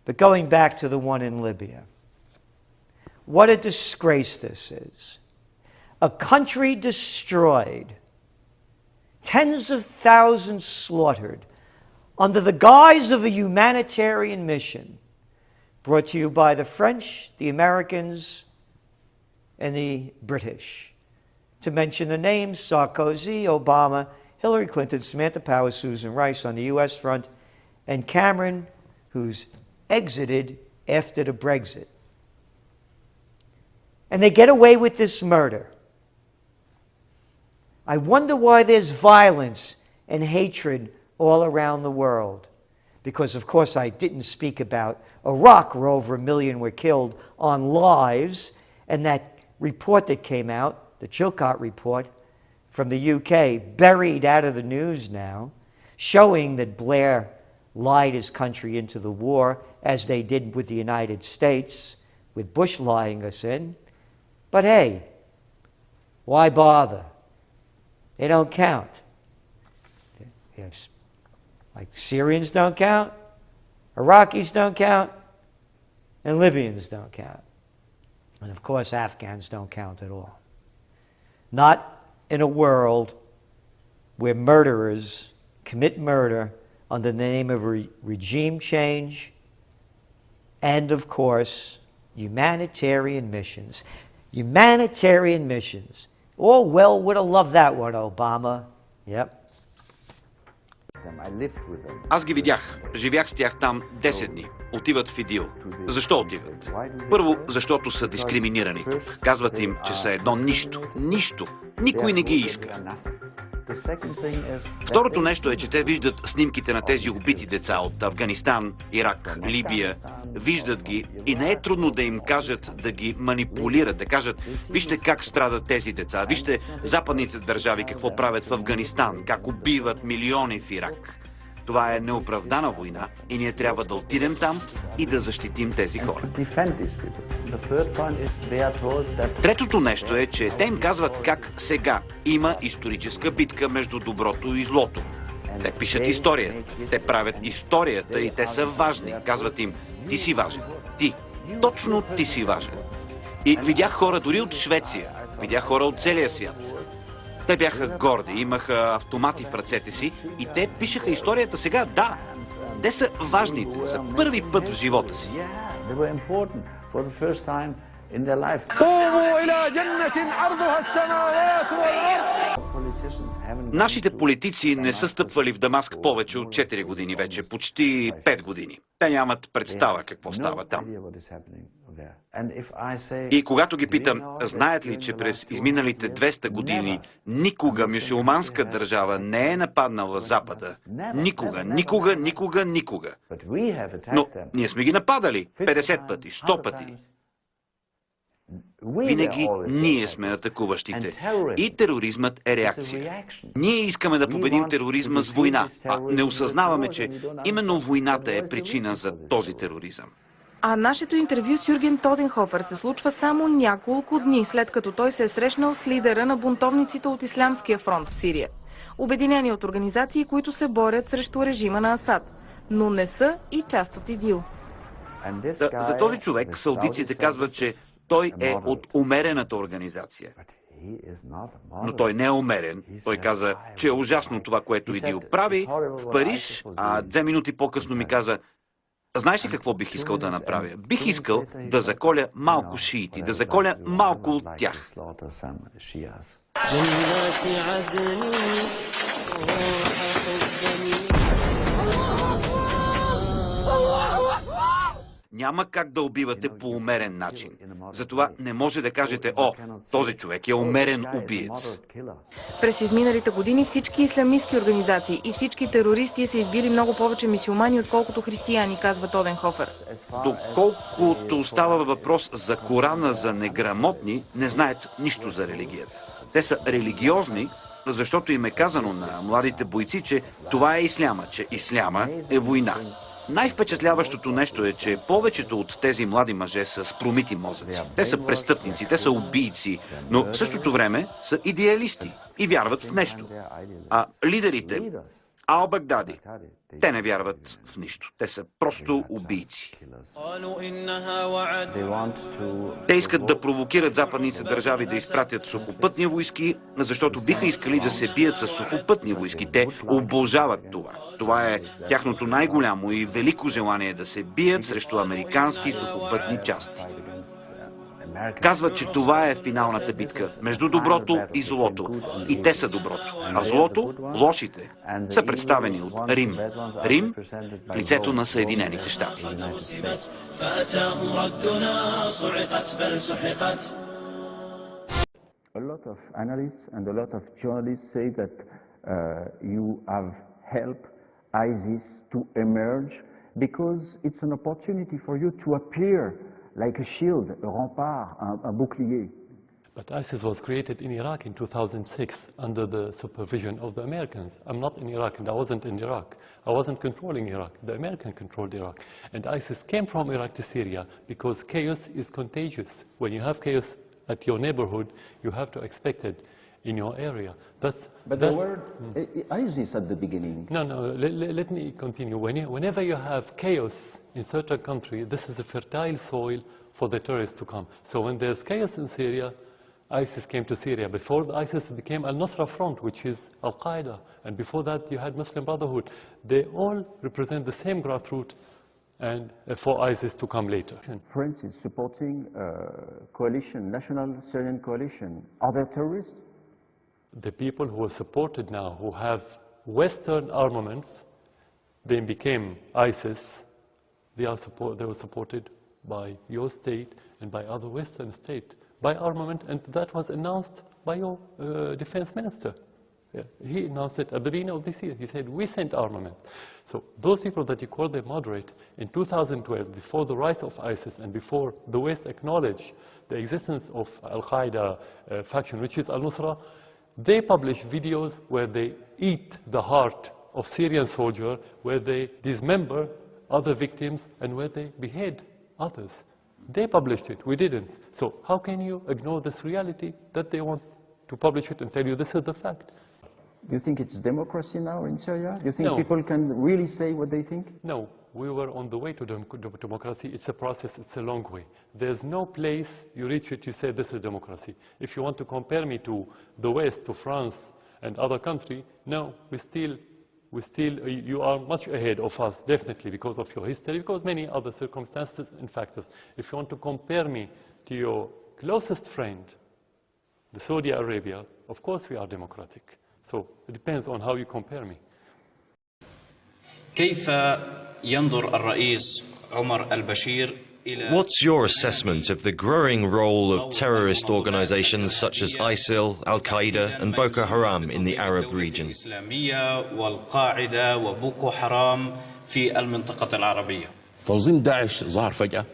But going back to the one in Libya, what a disgrace this is. A country destroyed, tens of thousands slaughtered, under the guise of a humanitarian mission, brought to you by the French, the Americans, and the British. To mention the names: Sarkozy, Obama, Hillary Clinton, Samantha Power, Susan Rice on the U.S. front, and Cameron, who's exited after the Brexit. And they get away with this murder. I wonder why there's violence and hatred all around the world. Because, of course, I didn't speak about Iraq, where over 1 million were killed on lives, and that report that came out, the Chilcot report from the UK, buried out of the news now, showing that Blair lied his country into the war, as they did with the United States, with Bush lying us in. But hey, why bother? They don't count. Yes. Like Syrians don't count, Iraqis don't count, and Libyans don't count. And of course, Afghans don't count at all. Not in a world where murderers commit murder under the name of regime change and, of course, humanitarian missions. Humanitarian missions. Orwell would have loved that one, Obama. Yep. Аз ги видях. Живях с тях там 10 дни. Отиват в ИДИЛ. Защо отиват? Първо, защото са дискриминирани тук. Казват им, че са едно нищо. Нищо. Никой не ги иска. Второто нещо е, че те виждат снимките на тези убити деца от Афганистан, Ирак, Либия. Виждат ги и не е трудно да им кажат, да ги манипулират, да кажат: вижте как страдат тези деца, вижте западните държави какво правят в Афганистан, как убиват милиони в Ирак. Това е неоправдана война и ние трябва да отидем там и да защитим тези хора. Третото нещо е, че те им казват как сега има историческа битка между доброто и злото. Те пишат история, те правят историята и те са важни. Казват им: ти си важен, ти, точно ти си важен. И видях хора дори от Швеция, видях хора от целия свят. Те бяха горди, имаха автомати в ръцете си и те пишеха историята сега. Да, те са важните за първи път в живота си. Нашите политици не са стъпвали в Дамаск повече от 4 години вече, почти 5 години. Те нямат представа какво става там. И когато ги питам, знаят ли, че през изминалите 200 години никога мюсюлманска държава не е нападнала Запада? Никога, никога, никога, никога. Но ние сме ги нападали 50 пъти, 100 пъти. Винаги ние сме атакуващите. И тероризмът е реакция. Ние искаме да победим тероризма с война, а не осъзнаваме, че именно войната е причина за този тероризъм. А нашето интервю с Юрген Тоденхофер се случва само няколко дни след като той се е срещнал с лидера на бунтовниците от Ислямския фронт в Сирия. Обединени от организации, които се борят срещу режима на Асад, но не са и част от ИДИЛ. За този човек саудиците казват, че той е от умерената организация. Но той не е умерен. Той каза, че е ужасно това, което ИДИЛ прави в Париж, а 2 минути по-късно ми каза: знаеш ли какво бих искал да направя? Бих искал да заколя малко шиити, да заколя малко от тях. Няма как да убивате по умерен начин. Затова не може да кажете: о, този човек е умерен убиец. През изминалите години всички ислямистки организации и всички терористи са избили много повече мюсюлмани, отколкото християни, казва Тоденхофер. Доколкото става въпрос за Корана за неграмотни, не знаят нищо за религията. Те са религиозни, защото им е казано на младите бойци, че това е исляма, че исляма е война. Най-впечатляващото нещо е, че повечето от тези млади мъже са с промити мозъци. Те са престъпници, те са убийци, но в същото време са идеалисти и вярват в нещо. А лидерите, Ал-Багдади. Те не вярват в нищо. Те са просто убийци. Те искат да провокират западните държави да изпратят сухопътни войски, защото биха искали да се бият с сухопътни войски. Те обожават това. Това е тяхното най-голямо и велико желание да се бият срещу американски сухопътни части. Казват, че това е финалната битка между доброто и злото. И те са доброто. А злото, лошите, са представени от Рим. Рим в лицето на Съединените щати. A lot of analysts and a lot of journalists say that you have helped ISIS to emerge because it's an opportunity for you to appear like a shield, a rempart, un bouclier. But ISIS was created in Iraq in 2006 under the supervision of the Americans. I'm not in Iraq and I wasn't in Iraq. I wasn't controlling Iraq. The Americans controlled Iraq. And ISIS came from Iraq to Syria because chaos is contagious. When you have chaos at your neighborhood, you have to expect it in your area. But the word ISIS at the beginning. No, let me continue. Whenever you have chaos in certain country, this is a fertile soil for the terrorists to come. So when there's chaos in Syria, ISIS came to Syria. Before ISIS became Al-Nusra Front, which is Al-Qaeda. And before that, you had Muslim Brotherhood. They all represent the same grassroots and for ISIS to come later. France is supporting a coalition, national Syrian coalition. Are they terrorists? The people who are supported now, who have Western armaments, they became ISIS. They were supported by your state and by other Western states, by armament, and that was announced by your defense minister. Yeah, he announced it at the beginning of this year. He said, we sent armament. So those people that you call them moderate, in 2012, before the rise of ISIS and before the West acknowledged the existence of Al-Qaeda faction, which is Al-Nusra, they publish videos where they eat the heart of Syrian soldiers, where they dismember other victims and where they behead others. They published it, we didn't. So how can you ignore this reality that they want to publish it and tell you this is the fact? Do you think it's democracy now in Syria? Do you think No. people can really say what they think? No, we were on the way to democracy. It's a process, it's a long way. There's no place you reach it, you say this is democracy. If you want to compare me to the West, to France and other countries, no, you are much ahead of us, definitely, because of your history, because many other circumstances and factors. If you want to compare me to your closest friend, the Saudi Arabia, of course we are democratic. So it depends on how you compare me. كيف ينظر الرئيس عمر البشير إلى What's your assessment of the growing role of terrorist organizations such as ISIL, Al-Qaeda and Boko Haram in the Arab region? الإسلامية والقاعدة وبوكو حرام في المنطقة العربية. تنظيم داعش ظهر فجأة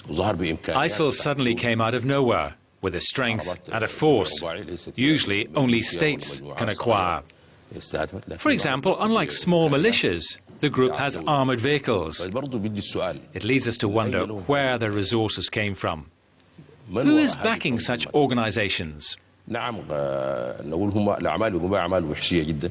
وظهر بإمكانيات. ISIL suddenly came out of nowhere with a strength and a force usually only states can acquire. For example, unlike small militias, the group has armoured vehicles. It leads us to wonder where their resources came from. Who is backing such organizations? نعم نقول هم الأعمال يقوموا أعمال وحشية جدا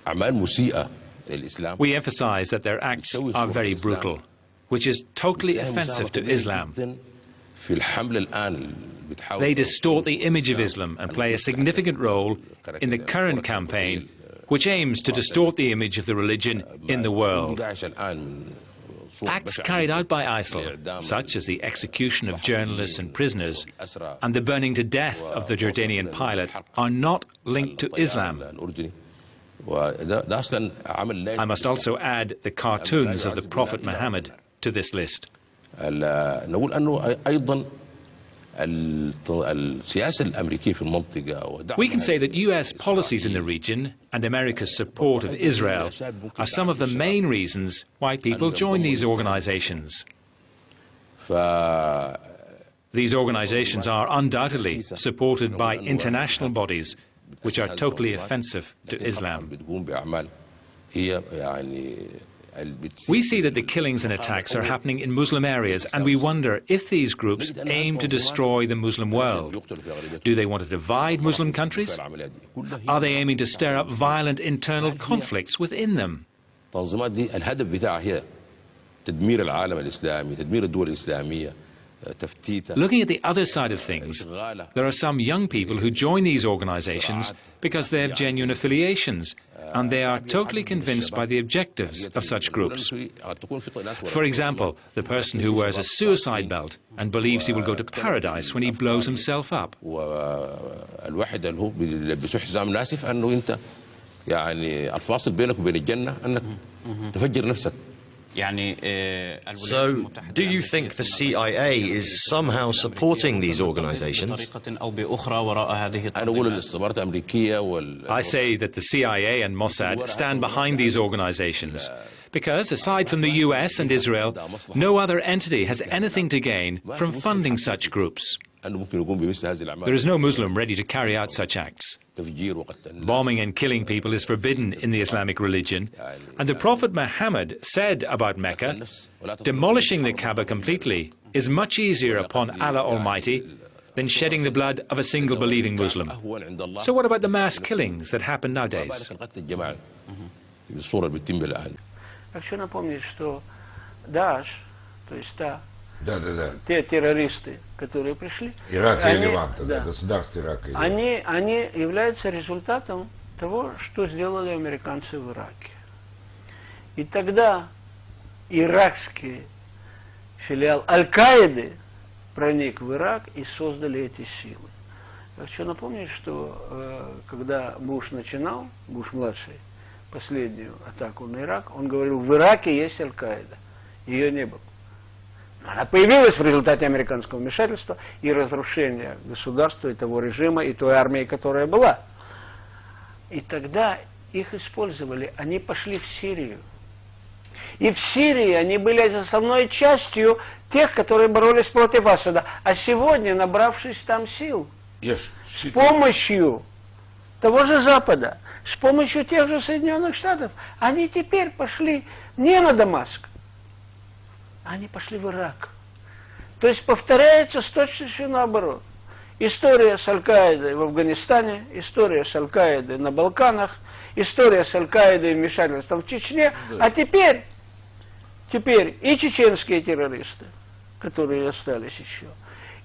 أعمال مسيئة للإسلام. We emphasize that their acts are very brutal, which is totally offensive to Islam. في الحملة الآن They distort the image of Islam and play a significant role in the current campaign, which aims to distort the image of the religion in the world. Acts carried out by ISIL, such as the execution of journalists and prisoners and the burning to death of the Jordanian pilot, are not linked to Islam. I must also add the cartoons of the Prophet Muhammad to this list. نقول أنه أيضا السياسة الأمريكية في المنطقة. We can say that US policies in the region and America's support of Israel are some of the main reasons why people join these organizations. These organizations are undoubtedly supported by international bodies which are totally offensive to Islam. We see that the killings and attacks are happening in Muslim areas, and we wonder if these groups aim to destroy the Muslim world. Do they want to divide Muslim countries? Are they aiming to stir up violent internal conflicts within them? التنظيمات دي الهدف بتاعها هي تدمير العالم الإسلامي، تدمير الدول الإسلامية. Looking at the other side of things, there are some young people who join these organizations because they have genuine affiliations, and they are totally convinced by the objectives of such groups. For example, the person who wears a suicide belt and believes he will go to paradise when he blows himself up. الواحد اللي هو بيلبسوه حزام ناسف انه انت يعني الفاصل بينك وبين الجنة انك تفجر نفسك. So, do you think the CIA is somehow supporting these organizations? I say that the CIA and Mossad stand behind these organizations because, aside from the US and Israel, no other entity has anything to gain from funding such groups. There is no Muslim ready to carry out such acts. Bombing and killing people is forbidden in the Islamic religion, and the Prophet Muhammad said about Mecca, demolishing the Kaaba completely is much easier upon Allah Almighty than shedding the blood of a single believing Muslim. So what about the mass killings that happen nowadays? Хочу напомнить, что Дааш, то есть те террористы, которые пришли, Ирака и Леванта, да, государство Ирака и Леванта. Они являются результатом того, что сделали американцы в Ираке. И тогда иракский филиал Аль-Каиды проник в Ирак и создали эти силы. Я хочу напомнить, что когда Буш-младший, последнюю атаку на Ирак, он говорил, в Ираке есть Аль-Каида. Ее не было. Она появилась в результате американского вмешательства и разрушения государства, и того режима, и той армии, которая была. И тогда их использовали. Они пошли в Сирию. И в Сирии они были основной частью тех, которые боролись против Асада. А сегодня, набравшись там сил, с помощью того же Запада, с помощью тех же Соединенных Штатов, они теперь пошли не на Дамаск, они пошли в Ирак. То есть повторяется с точностью наоборот. История с Аль-Каидой в Афганистане, история с Аль-Каидой на Балканах, история с Аль-Каидой и вмешательством в Чечне, а теперь и чеченские террористы, которые остались еще,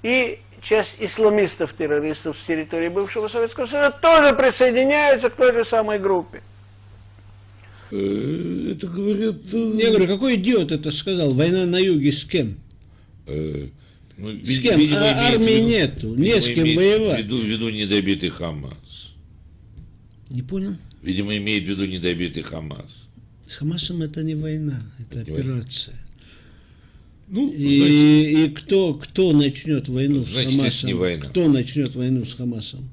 и часть исламистов-террористов с территории бывшего Советского Союза тоже присоединяются к той же самой группе. Это говорят... Я говорю, какой идиот это сказал? Война на юге с кем? С кем? Армии нету, не с кем воевать. В виду недобитый Хамас. Не понял? Видимо, имеет в виду недобитый Хамас. С Хамасом это не война, это операция. Ну, и кто начнет войну с Хамасом? Это не война. Кто начнет войну с Хамасом?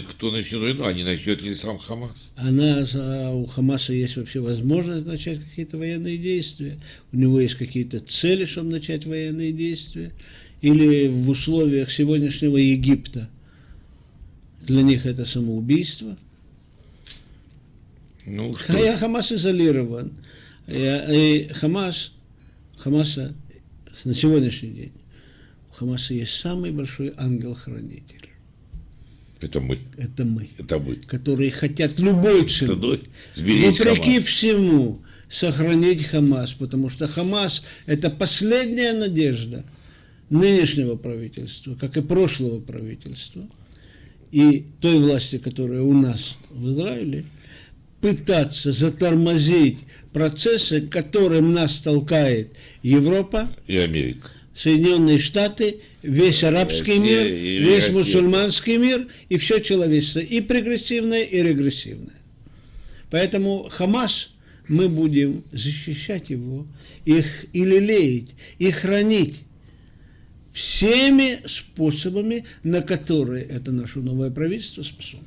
Кто начнет войну, а не начнет ли сам Хамас? У Хамаса есть вообще возможность начать какие-то военные действия? У него есть какие-то цели, чтобы начать военные действия? Или в условиях сегодняшнего Египта для них это самоубийство? Ну, Хамас изолирован. И Хамаса на сегодняшний день у Хамаса есть самый большой ангел-хранитель. Это мы. Это мы. Это мы. Которые хотят любой ценой, вопреки всему, сохранить Хамас. Потому что Хамас – это последняя надежда нынешнего правительства, как и прошлого правительства, и той власти, которая у нас в Израиле, пытаться затормозить процессы, к которым нас толкает Европа и Америка, Соединенные Штаты, весь арабский мир, весь мусульманский мир и все человечество, и прогрессивное, и регрессивное. Поэтому Хамас, мы будем защищать его, их и лелеять, и хранить всеми способами, на которые это наше новое правительство способно.